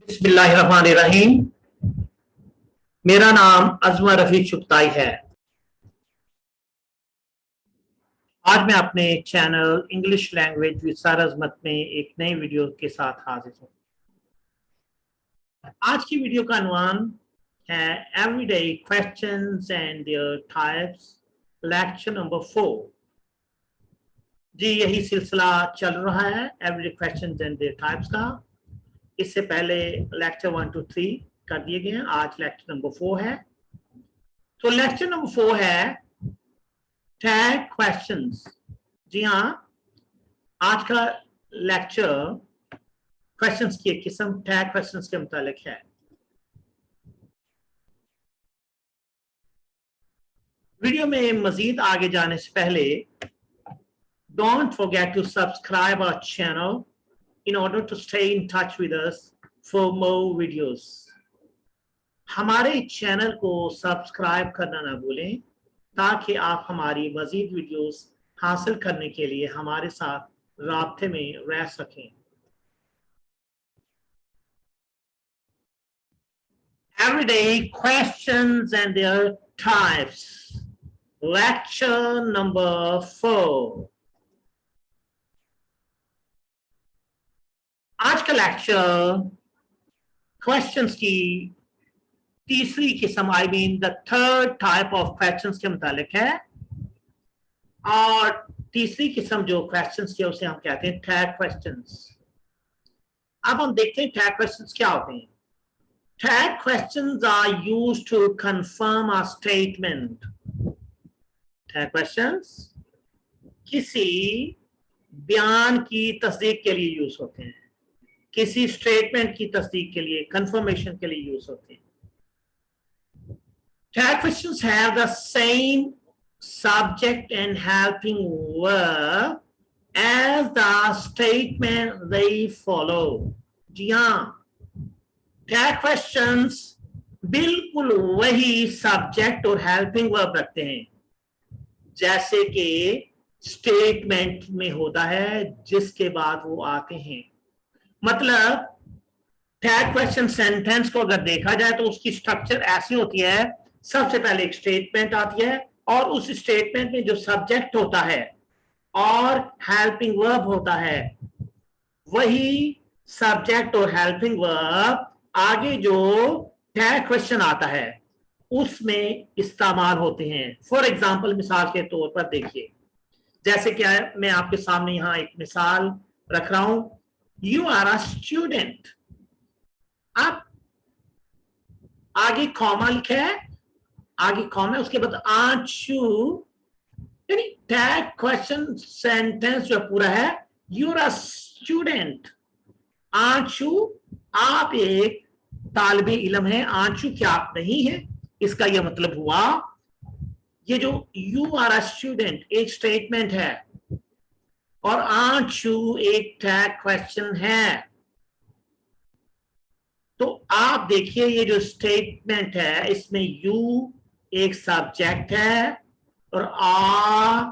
बिस्मिल्लाहिर्रहमानिर्रहीम। मेरा नाम अजमर रफीक चुगताई है। आज मैं अपने channel English language with sir Azmat में एक नई वीडियो के साथ हाजिर हूँ। आज की वीडियो का अनुमान है everyday questions and there types, lecture number 4। जी, यही सिलसिला चल रहा है everyday questions and there types का। इससे पहले लेक्चर 1 to 3 कर दिए गए हैं। आज लेक्चर नंबर 4 है। तो लेक्चर नंबर 4 है टैग क्वेश्चंस। जी हाँ, आज का लेक्चर क्वेश्चंस की एक किस्म टैग क्वेश्चंस के मुतालिक है। वीडियो में मजीद आगे जाने से पहले don't forget to subscribe our channel in order to stay in touch with us for more videos. हमारे चैनल को सब्सक्राइब करना ना भूलें ताकि आप हमारी मजीद वीडियोस हासिल करने के लिए हमारे साथ राब्ते में रह सकें। Everyday questions and their types, lecture number 4। आज का लेक्चर क्वेश्चंस की तीसरी किस्म, I mean the third type of questions के मुतालिक है। और तीसरी किस्म जो क्वेश्चंस की उसे हम कहते हैं टैग क्वेश्चंस। अब हम देखते हैं टैग क्वेश्चंस क्या होते हैं। Tag questions are used to confirm a statement. Tag questions किसी बयान की तस्दीक के लिए यूज होते हैं, किसी स्टेटमेंट की तस्दीक के लिए, कंफर्मेशन के लिए यूज होते हैं। Tag questions have the same subject and helping verb as the statement they follow. जी हाँ, टैग क्वेश्चंस बिल्कुल वही सब्जेक्ट और हेल्पिंग वर्ब रखते हैं जैसे कि स्टेटमेंट में होता है जिसके बाद वो आते हैं। मतलब टैग क्वेश्चन सेंटेंस को अगर देखा जाए तो उसकी स्ट्रक्चर ऐसी होती है, सबसे पहले एक स्टेटमेंट आती है और उस स्टेटमेंट में जो सब्जेक्ट होता है और हेल्पिंग वर्ब होता है, वही सब्जेक्ट और हेल्पिंग वर्ब आगे जो टैग क्वेश्चन आता है उसमें इस्तेमाल होते हैं। फॉर एग्जाम्पल, मिसाल के तौर पर देखिए, जैसे क्या है, मैं आपके सामने यहां एक मिसाल रख रहा हूं। You are a student. अब आगे कॉमा लिखा है, आगे कॉमा है, उसके बाद आर्ट यू, यानी टैग क्वेश्चन सेंटेंस जो पूरा है, you are a student. Aren't you, आप एक तालिबे इल्म है। आर्ट यू, क्या आप नहीं है। इसका यह मतलब हुआ, ये जो यू आर अ स्टूडेंट एक स्टेटमेंट है और आर्ट यू एक टैग क्वेश्चन है। तो आप देखिए, ये जो स्टेटमेंट है इसमें यू एक सब्जेक्ट है और आ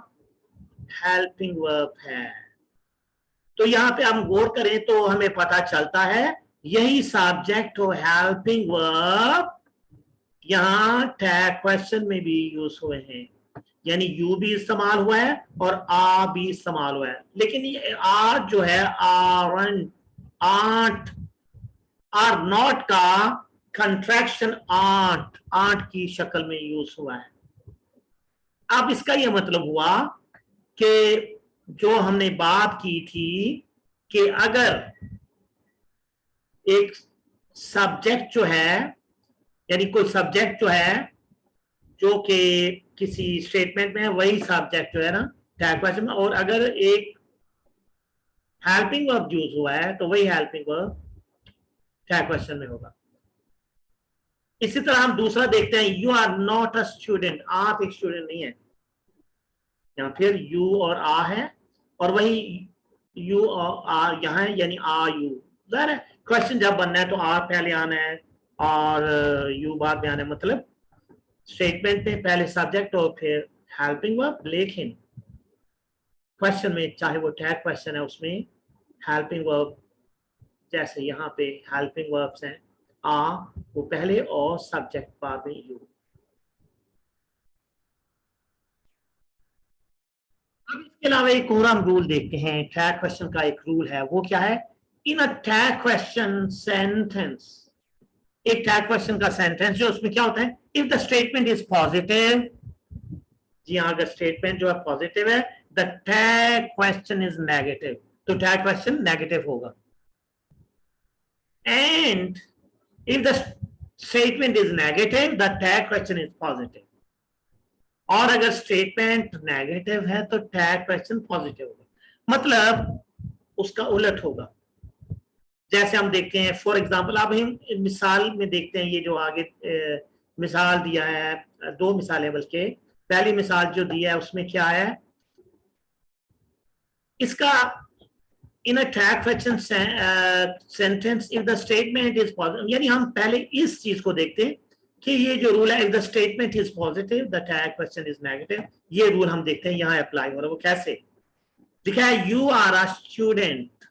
हेल्पिंग वर्ब है। तो यहां पे हम गौर करें तो हमें पता चलता है यही सब्जेक्ट और हेल्पिंग वर्ब यहां टैग क्वेश्चन में भी यूज हुए हैं, यानी यू भी इस्तेमाल हुआ है और आ भी इस्तेमाल हुआ है। लेकिन ये आर जो है, आरंट, आंट, आर नॉट का कंट्रैक्शन आंट, आंट की शक्ल में यूज हुआ है। अब इसका यह मतलब हुआ कि जो हमने बात की थी कि अगर एक सब्जेक्ट जो है, यानी कोई सब्जेक्ट जो है जो कि किसी स्टेटमेंट में है, वही सब्जेक्ट जो है ना टैग क्वेश्चन में, और अगर एक हेल्पिंग वर्ब यूज हुआ है तो वही हेल्पिंग वर्ब टैग क्वेश्चन में होगा। इसी तरह हम दूसरा देखते हैं, you are not a student. आप एक स्टूडेंट नहीं है, या फिर यू और आ है और वही यू और आ यहां है, यानी आ यू। जाहिर है क्वेश्चन जब बनना है तो आ पहले आना है और यू बाद में आना है। मतलब स्टेटमेंट में पहले सब्जेक्ट और फिर हेल्पिंग वर्ब। लेकिन क्वेश्चन में, चाहे वो टैग क्वेश्चन है, उसमें हेल्पिंग वर्ब जैसे यहाँ पे हेल्पिंग वर्ब्स हैं, आ वो पहले और सब्जेक्ट बाद में यू। अब इसके अलावा एक और हम रूल देखते हैं, टैग क्वेश्चन का एक रूल है, वो क्या है? In a tag question sentence, एक टैग क्वेश्चन का सेंटेंस जो उसमें क्या होता है, if the statement is positive, जी हाँ, अगर स्टेटमेंट जो है पॉजिटिव है, the tag question is negative, तो टैग क्वेश्चन नेगेटिव होगा। And if the statement is negative, the tag question is positive. और अगर स्टेटमेंट नेगेटिव है तो टैग क्वेश्चन पॉजिटिव होगा, मतलब उसका उलट होगा। जैसे हम देखते हैं, फॉर एग्जांपल, अब हम मिसाल में देखते हैं, ये जो आगे मिसाल दिया है, दो मिसालें बल्कि, पहली मिसाल जो दिया है उसमें क्या है, इसका in a tag question sentence if the statement is positive, यानी हम पहले इस चीज को देखते हैं कि ये जो रूल है, if the statement is positive the tag question is negative, ये रूल हम देखते हैं यहाँ अप्लाई हो रहा है। वो कैसे दिखा है, यू आर अ स्टूडेंट,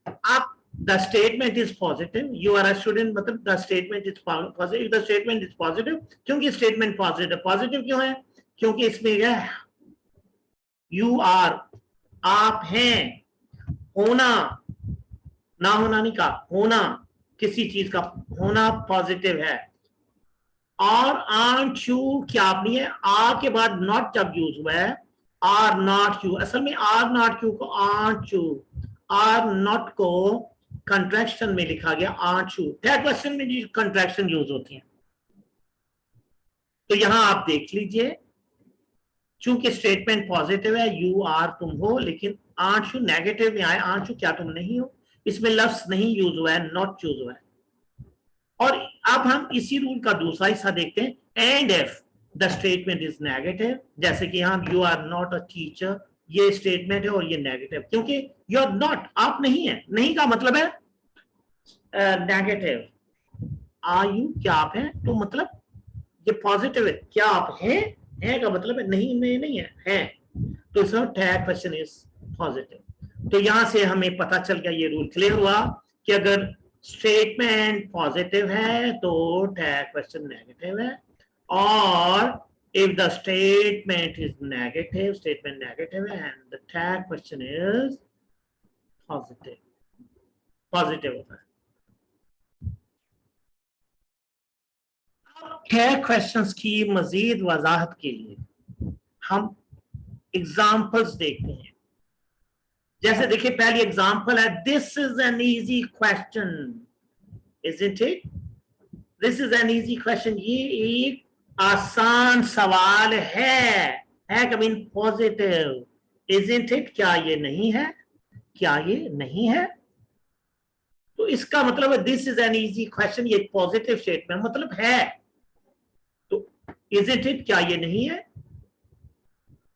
आप the statement is positive, you are a student, मतलब the statement is positive, the statement is positive, क्योंकि statement positive क्यों है, क्योंकि इसमें है you are, आप हैं, होना, ना होना नहीं कहा, होना, किसी चीज का होना पॉजिटिव है। और aren't you क्या आप नहीं है, आ के बाद not जब यूज हुआ है, are not you, असल में are not you को aren't you, are not को कंट्रैक्शन में लिखा गया aren't you, टैग क्वेश्चन में जी कंट्रैक्शन यूज होती है। तो यहां आप देख लीजिए, चूंकि स्टेटमेंट पॉजिटिव है, यू आर तुम हो, लेकिन aren't you नेगेटिव में आए, aren't you क्या तुम नहीं हो, इसमें लफ्ज नहीं यूज हुआ है, नॉट यूज हुआ है। और अब हम इसी रूल का दूसरा हिस्सा देखते हैं, and if the statement is negative, जैसे कि यहाँ you are not a teacher, ये स्टेटमेंट है और ये नेगेटिव, क्योंकि यू आर नॉट, आप नहीं है, नहीं का मतलब है नेगेटिव, आर यू क्या आप हैं, तो मतलब ये पॉजिटिव है, क्या आप हैं, है का मतलब है नहीं, में नहीं है, तो इसमें टैग क्वेश्चन इज पॉजिटिव। तो यहां से हमें पता चल गया, ये रूल क्लियर हुआ कि अगर स्टेटमेंट पॉजिटिव है तो टैग क्वेश्चन नेगेटिव है, और if the statement is negative, statement negative and the tag question is positive, positive होता है। टैग क्वेश्चंस की मजीद वजाहत के लिए हम एग्जाम्पल्स देखते हैं। जैसे देखिए, पहली एग्जाम्पल है, this is an easy question, isn't it? This is an easy question, ये एक आसान सवाल है का मीन पॉजिटिव, isn't it? क्या ये नहीं है, क्या ये नहीं है, तो इसका मतलब है this is an easy question, ये पॉजिटिव स्टेटमेंट मतलब है, तो isn't it क्या ये नहीं है,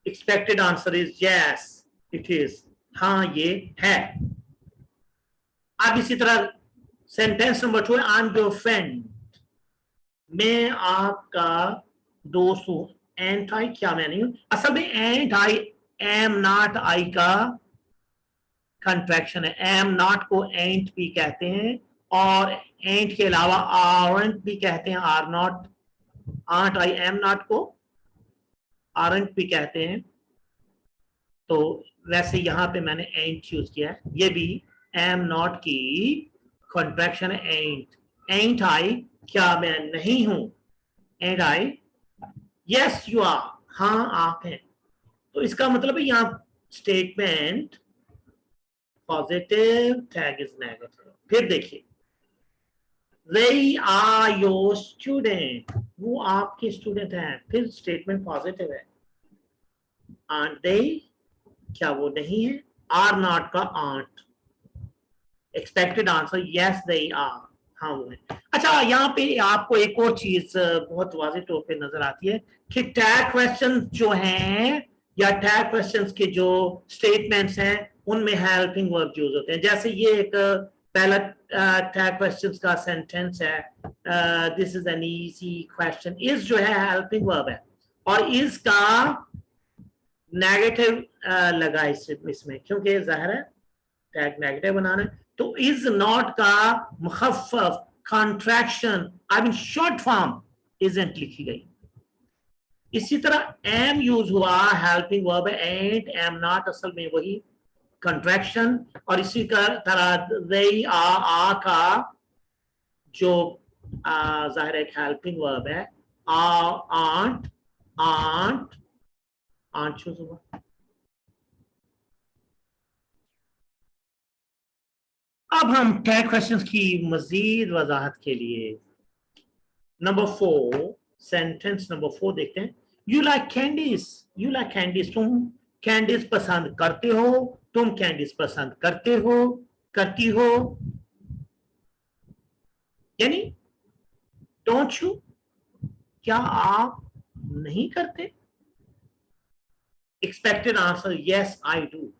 expected answer is yes it is, हाँ ये है। अब इसी तरह सेंटेंस नंबर 2 है, आई एम योर फ्रेंड, मैं आपका दोस्त हूं, एंड आई क्या मैं नहीं हूं, असल में and I am not I का कंट्रैक्शन है, एम नॉट को एंट भी कहते हैं, और एंट के अलावा आरंट भी कहते हैं, are not, aren't I am not को आरंट भी कहते हैं। तो वैसे यहां पे मैंने एंट यूज किया है, ये भी एम नॉट की कंट्रैक्शन है, एंट आई क्या मैं नहीं हूं, and I yes you are हाँ आप हैं, तो इसका मतलब है यहां statement positive, tag is negative. फिर देखिए, they are your student, वो आपके स्टूडेंट हैं, फिर स्टेटमेंट पॉजिटिव है, aren't they क्या वो नहीं है, are not का aren't, expected answer yes they are हाँ वो है। अच्छा, यहाँ पे आपको एक और चीज बहुत वाज़ेह तौर पे नजर आती है कि टैग क्वेश्चन जो हैं या टैग क्वेश्चंस के जो स्टेटमेंट्स हैं उनमें हेल्पिंग वर्ब यूज होते हैं। जैसे ये एक पहला टैग क्वेश्चंस का सेंटेंस है, this is an easy question, is जो है हेल्पिंग वर्ब है और इसका नेगेटिव लगा इसमें, क्योंकि जाहिर है टैग नेगेटिव बनाना है, तो इज नॉट का मुखफ़फ़ contraction I mean short form isn't लिखी गई। इसी तरह एम यूज हुआ helping verb, and am not असल में वही कंट्रैक्शन। और इसी तरह दे आ का जो जाहिर एक हेल्पिंग वर्ब है, आंट आंट आंट चूज हुआ। अब हम टैग क्वेश्चंस की मजीद वजाहत के लिए नंबर 4, सेंटेंस नंबर 4 देखते हैं। You like candies, you like candies, तुम कैंडीज पसंद करते हो, तुम कैंडीज पसंद करते हो, करती हो, यानी डोंट यू, क्या आप नहीं करते? Expected answer yes I do.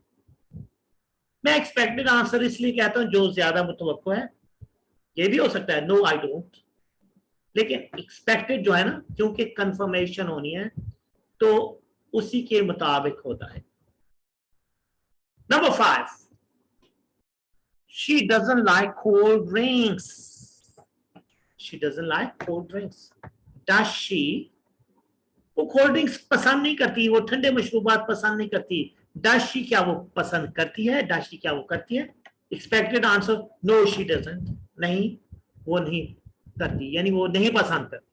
मैं एक्सपेक्टेड आंसर इसलिए कहता हूं जो ज्यादा मुतवक्को है, ये भी हो सकता है नो आई डोंट, लेकिन एक्सपेक्टेड जो है ना, क्योंकि कंफर्मेशन होनी है तो उसी के मुताबिक होता है। Number 5, she doesn't like cold drinks, she doesn't like cold drinks. Does she, वो कोल्ड ड्रिंक्स पसंद नहीं करती, वो ठंडे मशरूबात पसंद नहीं करती। डज शी, क्या वो पसंद करती है? डज शी, क्या वो करती है? Expected answer no she doesn't, नहीं वो नहीं करती, यानी वो नहीं पसंद करती।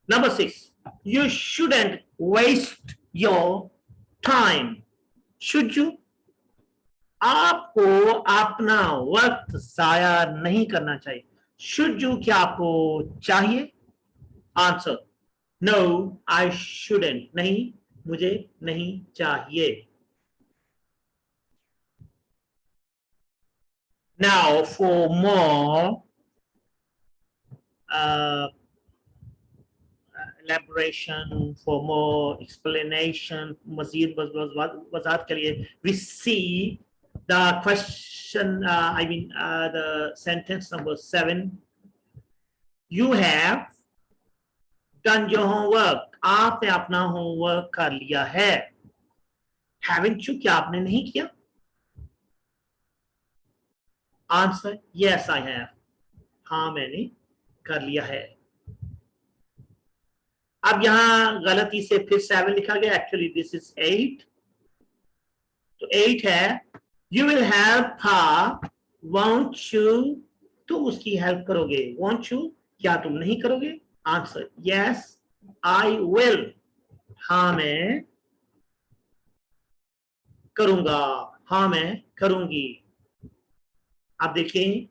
Number 6, you shouldn't waste your time. Should you? आपको अपना वक्त जाया नहीं करना चाहिए। Should you, क्या आपको चाहिए? आंसर no, I shouldn't, नहीं मुझे नहीं चाहिए। Now for more elaboration, for more explanation, मज़ीद वज़ाहत के लिए, we see the question, the sentence number 7. You have done your homework. आपने अपना होमवर्क कर लिया है। Haven't you, क्या आपने नहीं किया? Answer yes I have, हाँ मैंने कर लिया है। अब यहां गलती से फिर 7 लिखा गया, एक्चुअली दिस इज 8। तो 8 है you will help her want you, तुम उसकी हेल्प करोगे। वॉन्ट यू, क्या तुम नहीं करोगे? आंसर यस आई विल, हाँ मैं करूंगा, हाँ मैं करूंगी। अब देखिए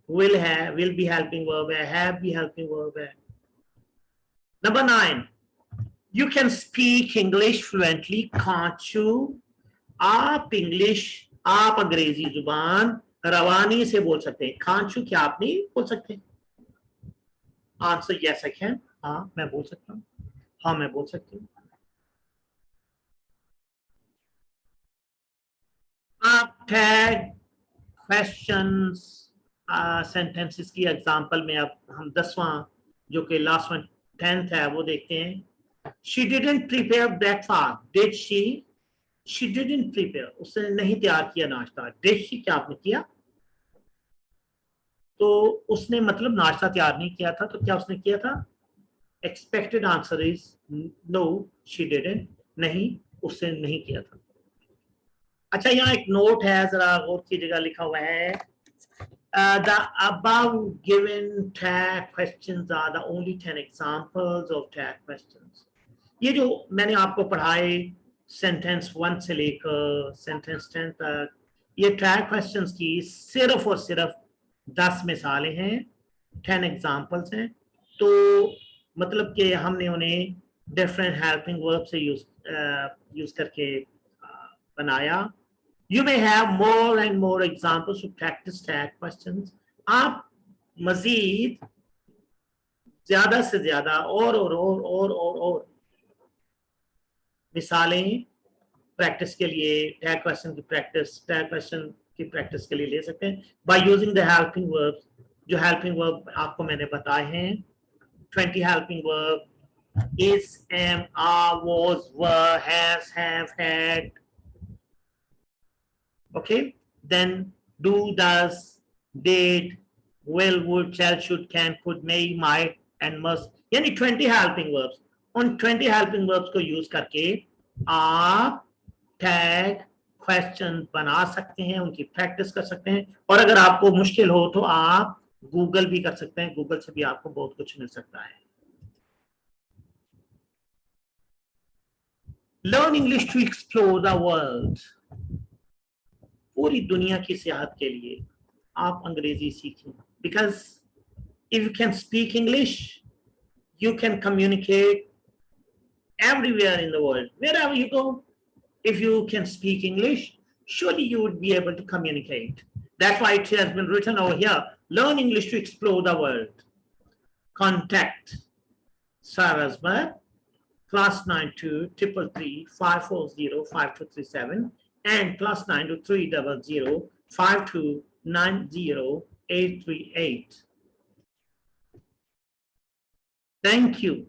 विल है, विल भी हेल्पिंग वर्ब है, हैव भी हेल्पिंग वर्ब है। Number 9, you can speak English fluently, can't you? आप इंग्लिश, आप अंग्रेजी जुबान रवानी से बोल सकते हैं। can't you, क्या आप नहीं बोल सकते? आंसर yes I can, हाँ मैं बोल सकता हूँ, हाँ मैं बोल सकती हूँ। आप टैग क्वेश्चंस सेंटेंसेस की एग्जांपल में अब हम 10वां जो कि लास्ट वन 10th है वो देखते हैं। She didn't prepare breakfast, did she? She didn't prepare, उसने नहीं तैयार किया नाश्ता। Did she, क्या आपने किया? तो उसने मतलब नाश्ता तैयार नहीं किया था, तो क्या उसने किया था? Expected answer is no, she didn't, नहीं उसने नहीं किया था। अच्छा यहाँ एक नोट है, जरा गौर कीजिएगा, लिखा हुआ है the above given tag questions are the only 10 examples of tag questions. ये जो मैंने आपको पढ़ाए सेंटेंस 1 से लेकर सेंटेंस 10 तक, ये टैग क्वेश्चंस की सिर्फ और सिर्फ 10 मिसालें हैं, 10 एग्जांपल्स हैं। तो मतलब कि हमने उन्हें डिफरेंट हेल्पिंग वर्ब से यूज करके बनाया। You may have more and more examples to practice tag questions. आप मजीद ज्यादा से ज्यादा और मिसालें प्रैक्टिस के लिए, टैग क्वेश्चन की प्रैक्टिस के लिए ले सकते हैं by using the helping verbs. जो हेल्पिंग वर्ब आपको मैंने बताए हैं 20 helping verb, is, am, are, was, were, has, have, had. Okay, then do, does, did, will, would, shall, should, can, could, may, might and must, यानी 20 helping verbs. उन 20 helping verbs को use करके आप tag question बना सकते हैं, उनकी practice कर सकते हैं. और अगर आपको मुश्किल हो तो आप गूगल भी कर सकते हैं. गूगल से भी आपको बहुत कुछ मिल सकता है. Learn English to explore the world. पूरी दुनिया की सियाहत के लिए आप अंग्रेजी सीखें. Because if you can speak English, you can communicate everywhere in the world. Wherever you go, if you can speak English, surely you would be able to communicate. That's why it has been written over here. Learn English to explore the world. Contact Saraswat, +92 333 540 5237 and +92 300 5290 838. Thank you.